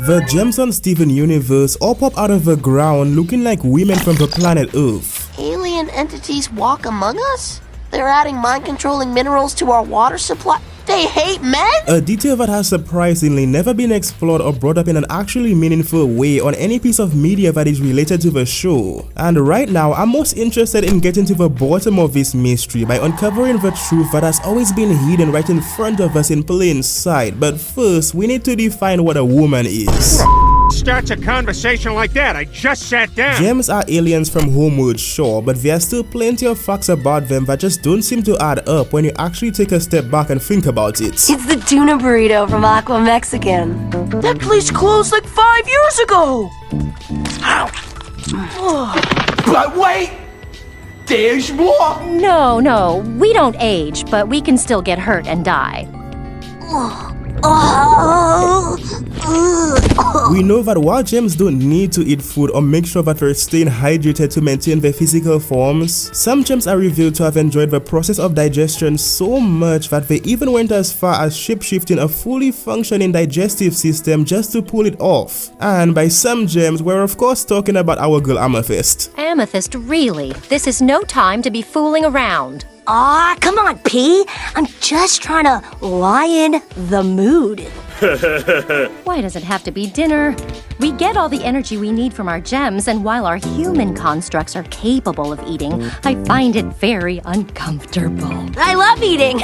The gems on Steven universe all pop out of the ground looking like women from the planet Earth. Alien entities walk among us? They're adding mind-controlling minerals to our water supply. They hate men? A detail that has surprisingly never been explored or brought up in an actually meaningful way on any piece of media that is related to the show. And right now, I'm most interested in getting to the bottom of this mystery by uncovering the truth that has always been hidden right in front of us in plain sight. But first, we need to define what a woman is. Starts a conversation like that. I just sat down. Gems are aliens from Homeworld, sure, but there are still plenty of facts about them that just don't seem to add up when you actually take a step back and think about it. It's the tuna burrito from Aqua Mexican. That place closed like 5 years ago. But wait! There's more! No, we don't age, but we can still get hurt and die. We know that while gems don't need to eat food or make sure that they're staying hydrated to maintain their physical forms, some gems are revealed to have enjoyed the process of digestion so much that they even went as far as shapeshifting a fully functioning digestive system just to pull it off. And by some gems, we're of course talking about our girl Amethyst. Amethyst, really? This is no time to be fooling around. Aw, come on, P. I'm just trying to lighten the mood. Why does it have to be dinner? We get all the energy we need from our gems, and while our human constructs are capable of eating, I find it very uncomfortable. I love eating.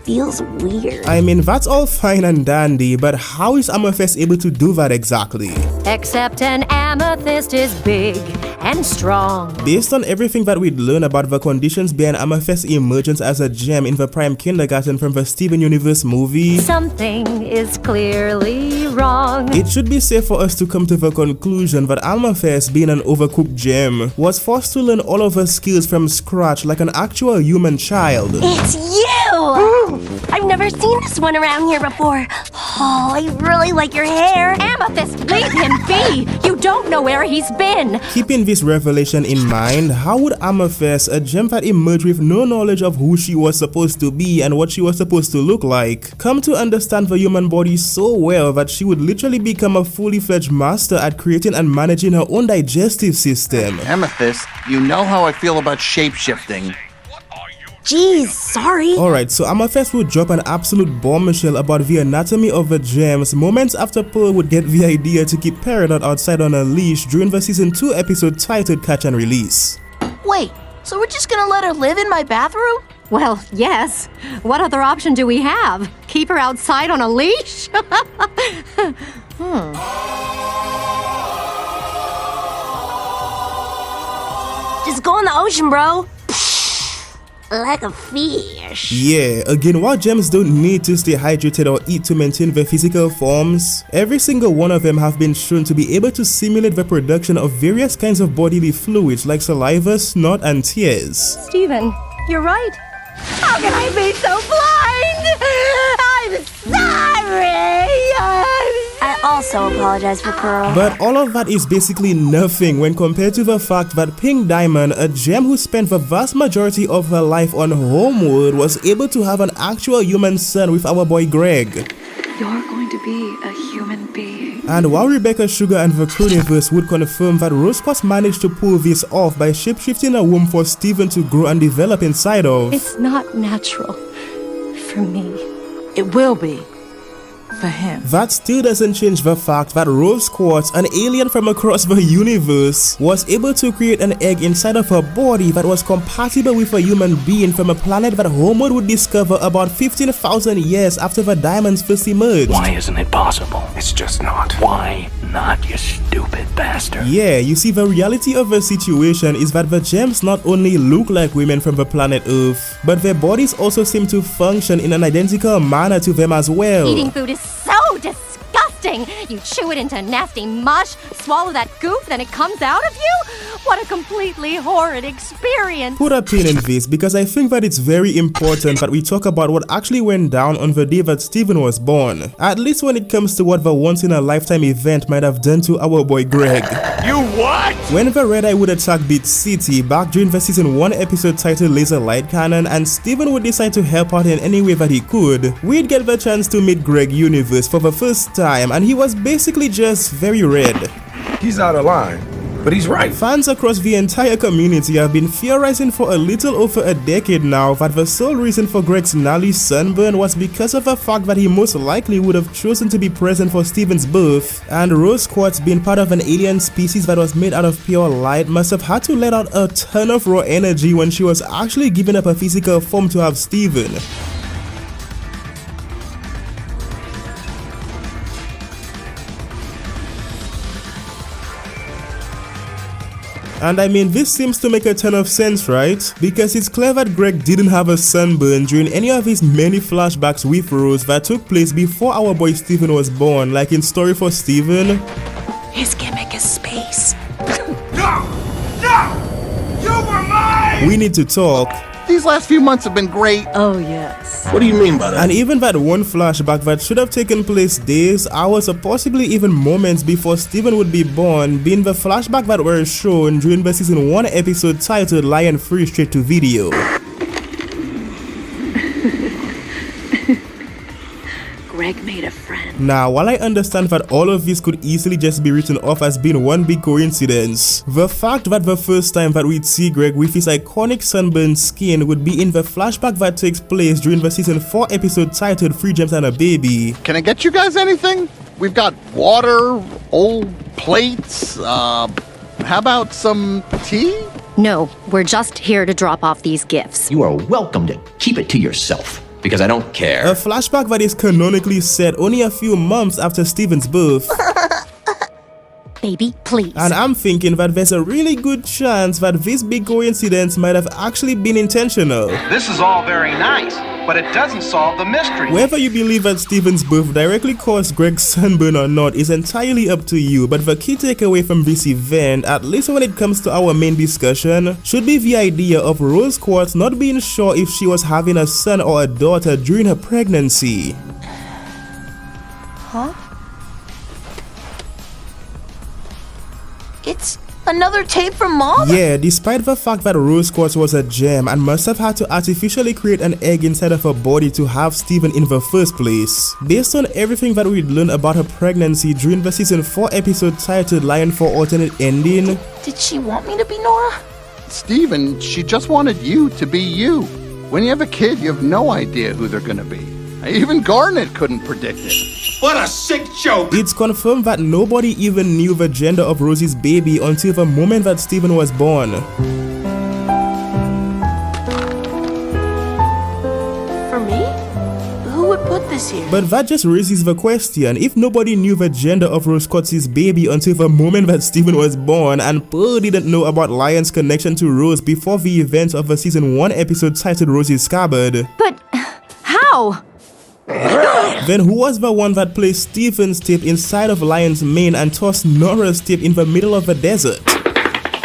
Feels weird. I mean, that's all fine and dandy, but how is Amethyst able to do that exactly? Except an amethyst is big and strong. Based on everything that we'd learned about the conditions behind Amethyst's emergence as a gem in the prime kindergarten from the Steven Universe movie, Something is clearly wrong. it should be safe for us to come to the conclusion that Amethyst, being an overcooked gem, was forced to learn all of her skills from scratch like an actual human child. It's you! I've never seen this one around here before. Oh, I really like your hair. Amethyst, leave him be! You don't know where he's been! Keeping this revelation in mind, how would Amethyst, a gem that emerged with no knowledge of who she was supposed to be and what she was supposed to look like, come to understand the human body so well that she would literally become a fully fledged master at creating and managing her own digestive system? Amethyst, you know how I feel about shapeshifting. Jeez, sorry. Alright, so Amethyst would drop an absolute bombshell about the anatomy of the gems moments after Pearl would get the idea to keep Peridot outside on a leash during the season 2 episode titled Catch and Release. Wait, so we're just gonna let her live in my bathroom? Well, yes. What other option do we have? Keep her outside on a leash? Just go in the ocean, bro. Like a fish. Yeah, again, while gems don't need to stay hydrated or eat to maintain their physical forms, every single one of them have been shown to be able to simulate the production of various kinds of bodily fluids like saliva, snot, and tears. Steven, you're right. How can I be so blind? I'm sorry. I also apologize for Pearl. But all of that is basically nothing when compared to the fact that Pink Diamond, a gem who spent the vast majority of her life on Homeworld, was able to have an actual human son with our boy Greg. You're going to be a human being. And while Rebecca Sugar and the Crewniverse would confirm that Rose Quartz managed to pull this off by shapeshifting a womb for Steven to grow and develop inside of, It's not natural for me. It will be. For him. that still doesn't change the fact that Rose Quartz, an alien from across the universe, was able to create an egg inside of her body that was compatible with a human being from a planet that Homeworld would discover about 15,000 years after the diamonds first emerged. Why isn't it possible? It's just not. Why not, you stupid bastard? Yeah, you see, the reality of the situation is that the gems not only look like women from the planet Earth, but their bodies also seem to function in an identical manner to them as well. Eating food is so disgusting. You chew it into nasty mush, swallow that goop, then it comes out of you? What a completely horrid experience. Put a pin in this because I think that it's very important that we talk about what actually went down on the day that Steven was born. At least when it comes to what the once-in-a-lifetime event might have done to our boy Greg. You what? When the Red Eye would attack Deceit back during the season 1 episode titled Laser Light Cannon and Steven would decide to help out in any way that he could, we'd get the chance to meet Greg Universe for the first time and he was basically just very red. He's out of line, but he's right. Fans across the entire community have been theorizing for a little over a decade now that the sole reason for Greg's gnarly sunburn was because of the fact that he most likely would have chosen to be present for Steven's birth, and Rose Quartz, being part of an alien species that was made out of pure light, must have had to let out a ton of raw energy when she was actually giving up her physical form to have Steven. And I mean, this seems to make a ton of sense, right? Because it's clear that Greg didn't have a sunburn during any of his many flashbacks with Rose that took place before our boy Steven was born, like in Story for Steven. His gimmick is space. No! You were mine! We Need to Talk. These last few months have been great. Oh, yes. What do you mean by that? And even that one flashback that should have taken place days, hours, or possibly even moments before Steven would be born, being the flashback that were shown during the season 1 episode titled Lion Free Straight to Video. Greg made a friend. Now, while I understand that all of this could easily just be written off as being one big coincidence, the fact that the first time that we'd see Greg with his iconic sunburned skin would be in the flashback that takes place during the season 4 episode titled Free Gems and a Baby. Can I get you guys anything? We've got water, old plates, how about some tea? No, we're just here to drop off these gifts. You are welcome to keep it to yourself, because I don't care. A flashback that is canonically set only a few months after Steven's birth. Baby, please. And I'm thinking that there's a really good chance that this big coincidence might have actually been intentional. This is all very nice, but it doesn't solve the mystery. Whether you believe that Steven's birth directly caused Greg's sunburn or not is entirely up to you, but the key takeaway from this event, at least when it comes to our main discussion, should be the idea of Rose Quartz not being sure if she was having a son or a daughter during her pregnancy. Huh? It's another tape from Mom? Yeah, despite the fact that Rose Quartz was a gem and must have had to artificially create an egg inside of her body to have Steven in the first place. Based on everything that we'd learned about her pregnancy during the season 4 episode titled Lion for Alternate Ending. Did she want me to be Nora? Steven, she just wanted you to be you. When you have a kid, you have no idea who they're gonna be. Even Garnet couldn't predict it. What a sick joke! It's confirmed that nobody even knew the gender of Rosie's baby until the moment that Steven was born. For me? Who would put this here? But that just raises the question, if nobody knew the gender of Rose Quartz's baby until the moment that Steven was born, and Pearl didn't know about Lion's connection to Rose before the events of the season 1 episode titled Rosie's Scabbard. But how? Then who was the one that placed Steven's tape inside of Lion's mane and tossed Nora's tape in the middle of the desert?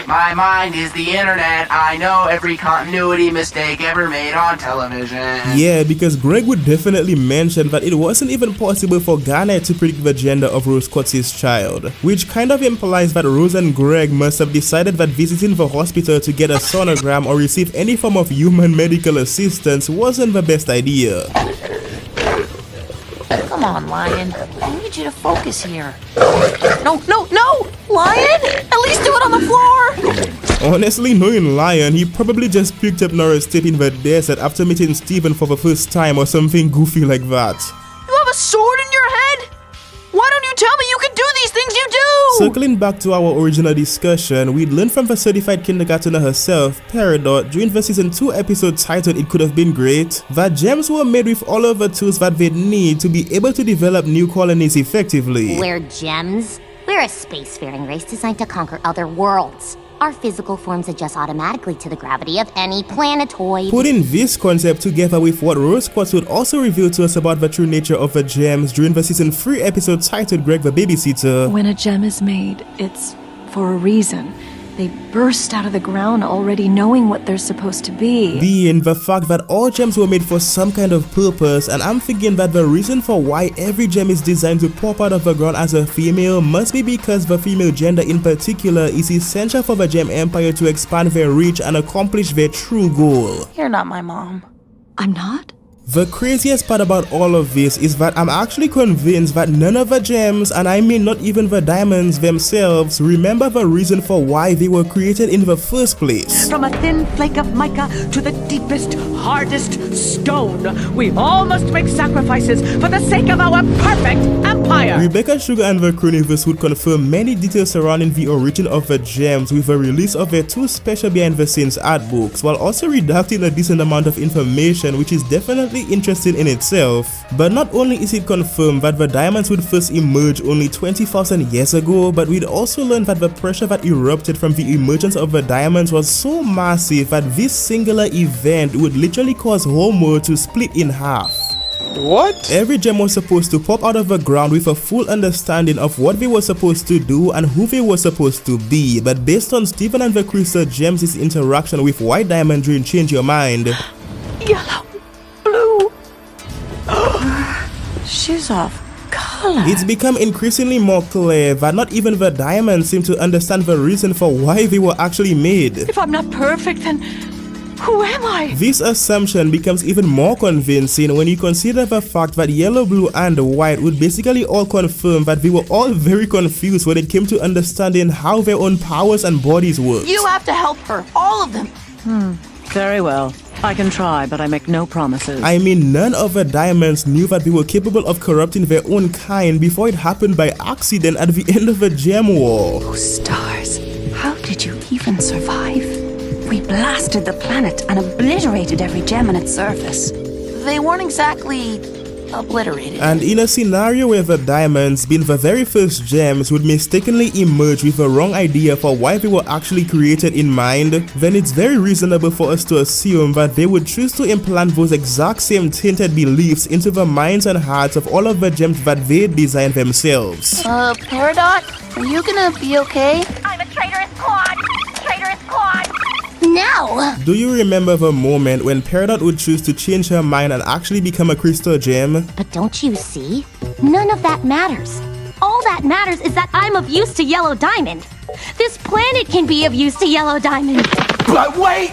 My mind is the internet. I know every continuity mistake ever made on television. Yeah, because Greg would definitely mention that it wasn't even possible for Garnet to predict the gender of Rose Quartz's child, which kind of implies that Rose and Greg must have decided that visiting the hospital to get a sonogram or receive any form of human medical assistance wasn't the best idea. Come on, Lion. I need you to focus here. No! Lion! At least do it on the floor! Honestly, knowing Lion, he probably just picked up Nora's tape in the desert after meeting Steven for the first time or something goofy like that. You have a sword in your head? Why don't you tell me you can do these things you do? Circling back to our original discussion, we'd learned from the certified kindergartner herself, Peridot, during the season 2 episode titled It Could Have Been Great, that gems were made with all of the tools that they'd need to be able to develop new colonies effectively. We're gems? We're a spacefaring race designed to conquer other worlds. Our physical forms adjust automatically to the gravity of any planetoid. Putting this concept together with what Rose Quartz would also reveal to us about the true nature of the gems during the season 3 episode titled Greg the Babysitter. When a gem is made, it's for a reason. They burst out of the ground already knowing what they're supposed to be. Being the fact that all gems were made for some kind of purpose, and I'm thinking that the reason for why every gem is designed to pop out of the ground as a female must be because the female gender in particular is essential for the Gem Empire to expand their reach and accomplish their true goal. You're not my mom. I'm not? The craziest part about all of this is that I'm actually convinced that none of the gems, and I mean not even the diamonds themselves, remember the reason for why they were created in the first place. From a thin flake of mica to the deepest, hardest stone, we all must make sacrifices for the sake of our perfect empire. Rebecca Sugar and the Croniverse would confirm many details surrounding the origin of the gems with the release of their 2 special behind-the-scenes art books, while also redacting a decent amount of information, which is definitely interesting in itself. But not only is it confirmed that the diamonds would first emerge only 20,000 years ago, but we'd also learned that the pressure that erupted from the emergence of the diamonds was so massive that this singular event would literally cause Homeworld to split in half. What? Every gem was supposed to pop out of the ground with a full understanding of what they were supposed to do and who they were supposed to be, but based on Stephen and the Crystal Gems' interaction with White Diamond during Change Your Mind. Yellow, blue. She's off color. It's become increasingly more clear that not even the diamonds seem to understand the reason for why they were actually made. If I'm not perfect, then who am I? This assumption becomes even more convincing when you consider the fact that yellow, blue, and white would basically all confirm that they were all very confused when it came to understanding how their own powers and bodies worked. You have to help her, all of them. Very well. I can try, but I make no promises. I mean, none of the diamonds knew that they were capable of corrupting their own kind before it happened by accident at the end of the Gem War. Oh, stars. How did you even survive? We blasted the planet and obliterated every gem on its surface. They weren't exactly obliterated. And in a scenario where the diamonds, being the very first gems, would mistakenly emerge with the wrong idea for why they were actually created in mind, then it's very reasonable for us to assume that they would choose to implant those exact same tainted beliefs into the minds and hearts of all of the gems that they designed themselves. Peridot, are you gonna be okay? I'm a traitorous quad! Traitorous quad! No! Do you remember the moment when Peridot would choose to change her mind and actually become a crystal gem? But don't you see? None of that matters. All that matters is that I'm of use to Yellow Diamond. This planet can be of use to Yellow Diamond. But wait!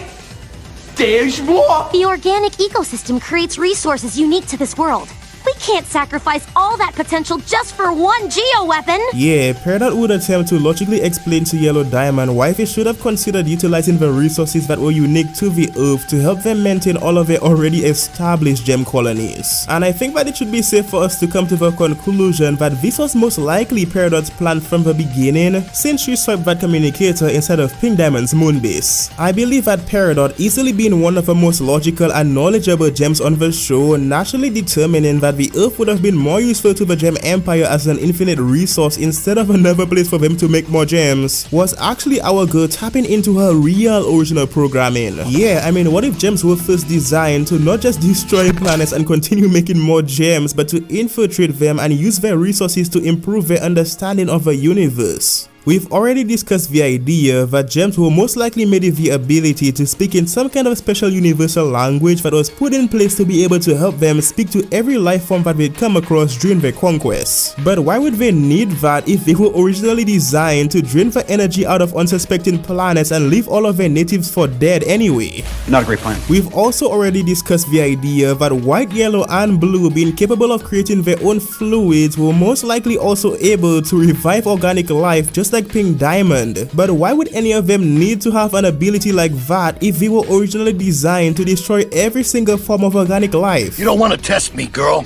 There's more! The organic ecosystem creates resources unique to this world. We can't sacrifice all that potential just for one geo-weapon! Yeah, Peridot would attempt to logically explain to Yellow Diamond why they should have considered utilizing the resources that were unique to the Earth to help them maintain all of their already established gem colonies. And I think that it should be safe for us to come to the conclusion that this was most likely Peridot's plan from the beginning, since she swiped that communicator instead of Pink Diamond's moon base. I believe that Peridot, easily being one of the most logical and knowledgeable gems on the show, naturally determining that the Earth would have been more useful to the Gem Empire as an infinite resource instead of another place for them to make more gems, was actually our girl tapping into her real original programming. Yeah, I mean, what if gems were first designed to not just destroy planets and continue making more gems, but to infiltrate them and use their resources to improve their understanding of the universe? We've already discussed the idea that gems were most likely made with the ability to speak in some kind of special universal language that was put in place to be able to help them speak to every life form that they'd come across during their conquest. But why would they need that if they were originally designed to drain the energy out of unsuspecting planets and leave all of their natives for dead anyway? Not a great plan. We've also already discussed the idea that white, yellow, and blue, being capable of creating their own fluids, were most likely also able to revive organic life just like Pink Diamond. But why would any of them need to have an ability like that if they were originally designed to destroy every single form of organic life? You don't want to test me, girl.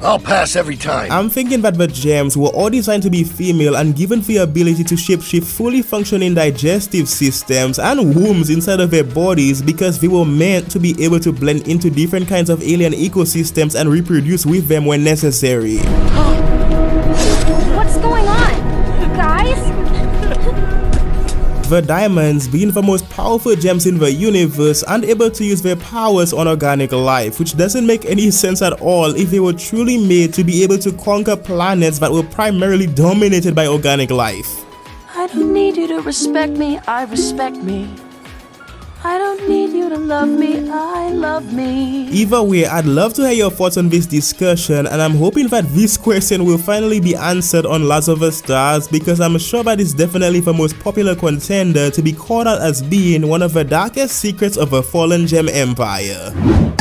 I'll pass every time. I'm thinking that the gems were all designed to be female and given the ability to shapeshift fully functioning digestive systems and wombs inside of their bodies because they were meant to be able to blend into different kinds of alien ecosystems and reproduce with them when necessary. What's going on, guys? The diamonds, being the most powerful gems in the universe, unable to use their powers on organic life, which doesn't make any sense at all if they were truly made to be able to conquer planets that were primarily dominated by organic life. I I don't need you to respect me, I respect me. I don't need you to love me, I love me. Either way, I'd love to hear your thoughts on this discussion, and I'm hoping that this question will finally be answered on Last of Us Stars, because I'm sure that it's definitely the most popular contender to be called out as being one of the darkest secrets of a fallen gem empire.